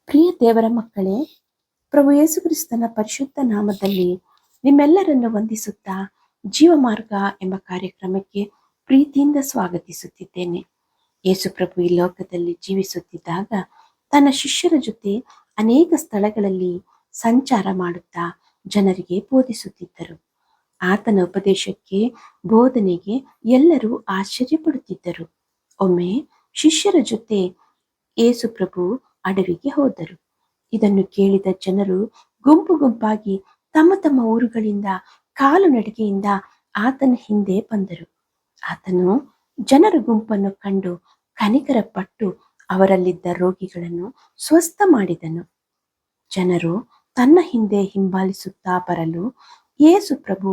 ಪ್ರಿಯ ದೇವರ ಮಕ್ಕಳೇ, ಪ್ರಭು ಯೇಸು ಕ್ರಿಸ್ತನ ಪರಿಶುದ್ಧ ನಾಮದಲ್ಲಿ ನಿಮ್ಮೆಲ್ಲರನ್ನು ವಂದಿಸುತ್ತಾ ಜೀವಮಾರ್ಗ ಎಂಬ ಕಾರ್ಯಕ್ರಮಕ್ಕೆ ಪ್ರೀತಿಯಿಂದ ಸ್ವಾಗತಿಸುತ್ತಿದ್ದೇನೆ. ಯೇಸು ಪ್ರಭು ಈ ಲೋಕದಲ್ಲಿ ಜೀವಿಸುತ್ತಿದ್ದಾಗ ತನ್ನ ಶಿಷ್ಯರ ಜೊತೆ ಅನೇಕ ಸ್ಥಳಗಳಲ್ಲಿ ಸಂಚಾರ ಮಾಡುತ್ತಾ ಜನರಿಗೆ ಬೋಧಿಸುತ್ತಿದ್ದರು. ಆತನ ಉಪದೇಶಕ್ಕೆ, ಬೋಧನೆಗೆ ಎಲ್ಲರೂ ಆಶ್ಚರ್ಯಪಡುತ್ತಿದ್ದರು. ಒಮ್ಮೆ ಶಿಷ್ಯರ ಜೊತೆ ಯೇಸು ಪ್ರಭು ಅಡವಿಗೆ ಹೋದರು. ಇದನ್ನು ಕೇಳಿದ ಜನರು ಗುಂಪು ಗುಂಪಾಗಿ ತಮ್ಮ ತಮ್ಮ ಊರುಗಳಿಂದ ಕಾಲು ನಡಿಗೆಯಿಂದ ಆತನ ಹಿಂದೆ ಬಂದರು. ಆತನು ಜನರ ಗುಂಪನ್ನು ಕಂಡು ಕನಿಕರ ಪಟ್ಟು ಅವರಲ್ಲಿದ್ದ ರೋಗಿಗಳನ್ನು ಸ್ವಸ್ಥ ಮಾಡಿದನು. ಜನರು ತನ್ನ ಹಿಂದೆ ಹಿಂಬಾಲಿಸುತ್ತಾ ಬರಲು ಯೇಸು ಪ್ರಭು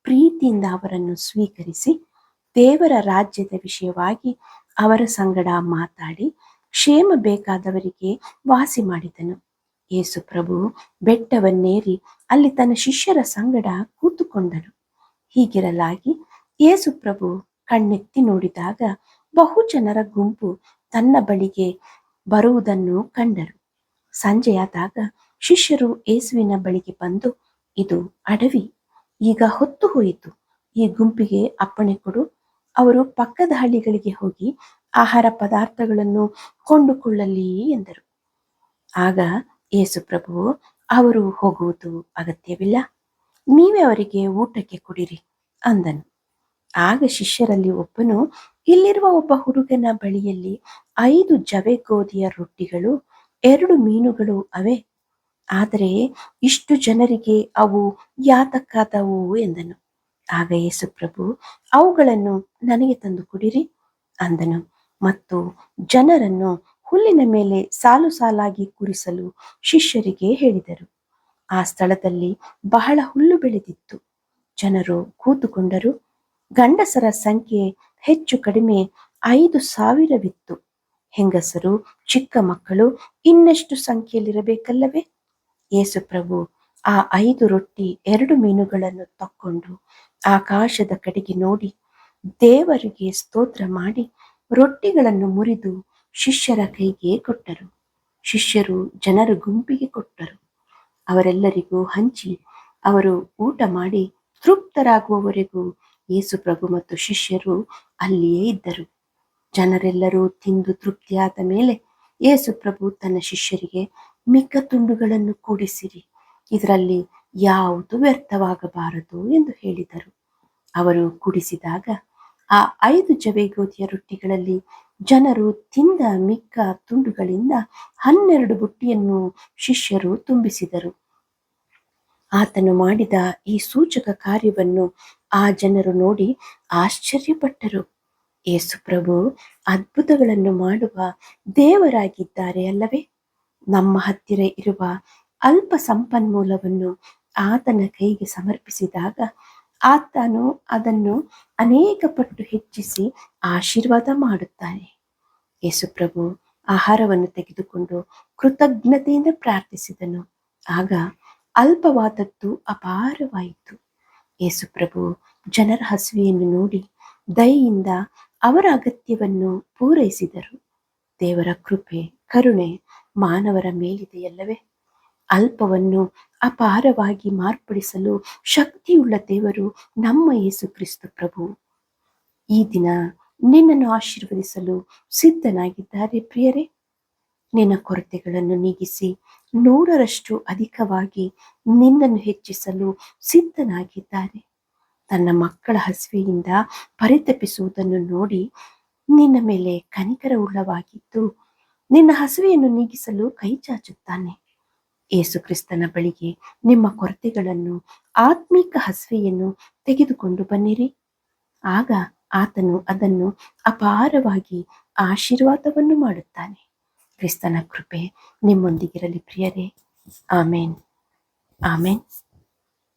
ಪ್ರೀತಿಯಿಂದ ಅವರನ್ನು ಸ್ವೀಕರಿಸಿ ದೇವರ ರಾಜ್ಯದ ವಿಷಯವಾಗಿ ಅವರ ಸಂಗಡ ಮಾತಾಡಿ ಕ್ಷೇಮ ಬೇಕಾದವರಿಗೆ ವಾಸಿ ಮಾಡಿದನು. ಯೇಸು ಪ್ರಭು ಬೆಟ್ಟವನ್ನೇರಿ ಅಲ್ಲಿ ತನ್ನ ಶಿಷ್ಯರ ಸಂಗಡ ಕೂತುಕೊಂಡನು. ಹೀಗಿರಲಾಗಿ ಯೇಸು ಪ್ರಭು ಕಣ್ಣೆತ್ತಿ ನೋಡಿದಾಗ ಬಹು ಜನರ ಗುಂಪು ತನ್ನ ಬಳಿಗೆ ಬರುವುದನ್ನು ಕಂಡರು. ಸಂಜೆಯಾದಾಗ ಶಿಷ್ಯರು ಯೇಸುವಿನ ಬಳಿಗೆ ಬಂದು, ಇದು ಅಡವಿ, ಈಗ ಹೊತ್ತು ಹೋಯಿತು, ಈ ಗುಂಪಿಗೆ ಅಪ್ಪಣೆ ಕೊಡು, ಅವರು ಪಕ್ಕದ ಹಳ್ಳಿಗಳಿಗೆ ಹೋಗಿ ಆಹಾರ ಪದಾರ್ಥಗಳನ್ನು ಕೊಂಡುಕೊಳ್ಳಲಿ ಎಂದರು. ಆಗ ಯೇಸು ಪ್ರಭು, ಅವರು ಹೋಗುವುದು ಅಗತ್ಯವಿಲ್ಲ, ನೀವೇ ಅವರಿಗೆ ಊಟಕ್ಕೆ ಕೊಡಿರಿ ಅಂದನು. ಆಗ ಶಿಷ್ಯರಲ್ಲಿ ಒಬ್ಬನು, ಇಲ್ಲಿರುವ ಒಬ್ಬ ಹುಡುಗನ ಬಳಿಯಲ್ಲಿ 5 ಜವೆ ಗೋಧಿಯ ರೊಟ್ಟಿಗಳು 2 ಮೀನುಗಳು ಅವೆ, ಆದರೆ ಇಷ್ಟು ಜನರಿಗೆ ಅವು ಯಾತಕ್ಕಾದವು ಎಂದನು. ಆಗ ಯೇಸು ಪ್ರಭು, ಅವುಗಳನ್ನು ನನಗೆ ತಂದು ಕೊಡಿರಿ ಅಂದನು. ಮತ್ತು ಜನರನ್ನು ಹುಲ್ಲಿನ ಮೇಲೆ ಸಾಲು ಸಾಲಾಗಿ ಕೂರಿಸಲು ಶಿಷ್ಯರಿಗೆ ಹೇಳಿದರು. ಆ ಸ್ಥಳದಲ್ಲಿ ಬಹಳ ಹುಲ್ಲು ಬೆಳೆದಿತ್ತು. ಜನರು ಕೂತುಕೊಂಡರು. ಗಂಡಸರ ಸಂಖ್ಯೆ ಹೆಚ್ಚು ಕಡಿಮೆ 5,000ವಿತ್ತು. ಹೆಂಗಸರು, ಚಿಕ್ಕ ಮಕ್ಕಳು ಇನ್ನೆಷ್ಟು ಸಂಖ್ಯೆಯಲ್ಲಿರಬೇಕಲ್ಲವೇ? ಯೇಸು ಪ್ರಭು ಆ 5 ರೊಟ್ಟಿ 2 ಮೀನುಗಳನ್ನು ತಕ್ಕೊಂಡು ಆಕಾಶದ ಕಡೆಗೆ ನೋಡಿ ದೇವರಿಗೆ ಸ್ತೋತ್ರ ಮಾಡಿ ರೊಟ್ಟಿಗಳನ್ನು ಮುರಿದು ಶಿಷ್ಯರ ಕೈಗೆ ಕೊಟ್ಟರು. ಶಿಷ್ಯರು ಜನರ ಗುಂಪಿಗೆ ಕೊಟ್ಟರು. ಅವರೆಲ್ಲರಿಗೂ ಹಂಚಿ ಅವರು ಊಟ ಮಾಡಿ ತೃಪ್ತರಾಗುವವರೆಗೂ ಯೇಸು ಪ್ರಭು ಮತ್ತು ಶಿಷ್ಯರು ಅಲ್ಲಿಯೇ ಇದ್ದರು. ಜನರೆಲ್ಲರೂ ತಿಂದು ತೃಪ್ತಿಯಾದ ಮೇಲೆ ಯೇಸು ಪ್ರಭು ತನ್ನ ಶಿಷ್ಯರಿಗೆ, ಮಿಕ್ಕ ತುಂಡುಗಳನ್ನು ಕೂಡಿಸಿರಿ, ಇದರಲ್ಲಿ ಯಾವುದು ವ್ಯರ್ಥವಾಗಬಾರದು ಎಂದು ಹೇಳಿದರು. ಅವರು ಕೂಡಿಸಿದಾಗ ಆ 5 ಜವೆ ಗೋಧಿಯ ರೊಟ್ಟಿಗಳಲ್ಲಿ ಜನರು ತಿಂದ ಮಿಕ್ಕ ತುಂಡುಗಳಿಂದ 12 ಬುಟ್ಟಿಯನ್ನು ಶಿಷ್ಯರು ತುಂಬಿಸಿದರು. ಆತನು ಮಾಡಿದ ಈ ಸೂಚಕ ಕಾರ್ಯವನ್ನು ಆ ಜನರು ನೋಡಿ ಆಶ್ಚರ್ಯಪಟ್ಟರು. ಯೇಸು ಪ್ರಭು ಅದ್ಭುತಗಳನ್ನು ಮಾಡುವ ದೇವರಾಗಿದ್ದಾರೆ ಅಲ್ಲವೇ? ನಮ್ಮ ಹತ್ತಿರ ಇರುವ ಅಲ್ಪ ಸಂಪನ್ಮೂಲವನ್ನು ಆತನ ಕೈಗೆ ಸಮರ್ಪಿಸಿದಾಗ ಆತನು ಅದನ್ನು ಅನೇಕ ಪಟ್ಟು ಹೆಚ್ಚಿಸಿ ಆಶೀರ್ವಾದ ಮಾಡುತ್ತಾನೆ. ಯೇಸು ಪ್ರಭು ಆಹಾರವನ್ನು ತೆಗೆದುಕೊಂಡು ಕೃತಜ್ಞತೆಯಿಂದ ಪ್ರಾರ್ಥಿಸಿದನು. ಆಗ ಅಲ್ಪವಾದದ್ದು ಅಪಾರವಾಯಿತು. ಯೇಸು ಪ್ರಭು ಜನರ ಹಸಿವೆಯನ್ನು ನೋಡಿ ದಯೆಯಿಂದ ಅವರ ಅಗತ್ಯವನ್ನು ಪೂರೈಸಿದರು. ದೇವರ ಕೃಪೆ, ಕರುಣೆ ಮಾನವರ ಮೇಲಿದೆಯಲ್ಲವೇ? ಅಲ್ಪವನ್ನು ಅಪಾರವಾಗಿ ಮಾರ್ಪಡಿಸಲು ಶಕ್ತಿಯುಳ್ಳ ದೇವರು ನಮ್ಮ ಯೇಸು ಕ್ರಿಸ್ತ ಪ್ರಭು ಈ ದಿನ ನಿನ್ನನ್ನು ಆಶೀರ್ವದಿಸಲು ಸಿದ್ಧನಾಗಿದ್ದಾರೆ. ಪ್ರಿಯರೇ, ನಿನ್ನ ಕೊರತೆಗಳನ್ನು ನೀಗಿಸಿ 100ರಷ್ಟು ಅಧಿಕವಾಗಿ ನಿನ್ನನ್ನು ಹೆಚ್ಚಿಸಲು ಸಿದ್ಧನಾಗಿದ್ದಾರೆ. ತನ್ನ ಮಕ್ಕಳ ಹಸಿವೆಯಿಂದ ಪರಿತಪಿಸುವುದನ್ನು ನೋಡಿ ನಿನ್ನ ಮೇಲೆ ಕನಿಕರ ಉಳ್ಳವಾಗಿದ್ದು ನಿನ್ನ ಹಸಿವೆಯನ್ನು ನೀಗಿಸಲು ಕೈ ಚಾಚುತ್ತಾನೆ. ಯೇಸು ಕ್ರಿಸ್ತನ ಬಳಿಗೆ ನಿಮ್ಮ ಕೊರತೆಗಳನ್ನು, ಆತ್ಮಿಕ ಹಸಿವೆಯನ್ನು ತೆಗೆದುಕೊಂಡು ಬನ್ನಿರಿ. ಆಗ ಆತನು ಅದನ್ನು ಅಪಾರವಾಗಿ ಆಶೀರ್ವಾದವನ್ನು ಮಾಡುತ್ತಾನೆ. ಕ್ರಿಸ್ತನ ಕೃಪೆ ನಿಮ್ಮೊಂದಿಗಿರಲಿ ಪ್ರಿಯರೇ. ಆಮೇನ್, ಆಮೇನ್.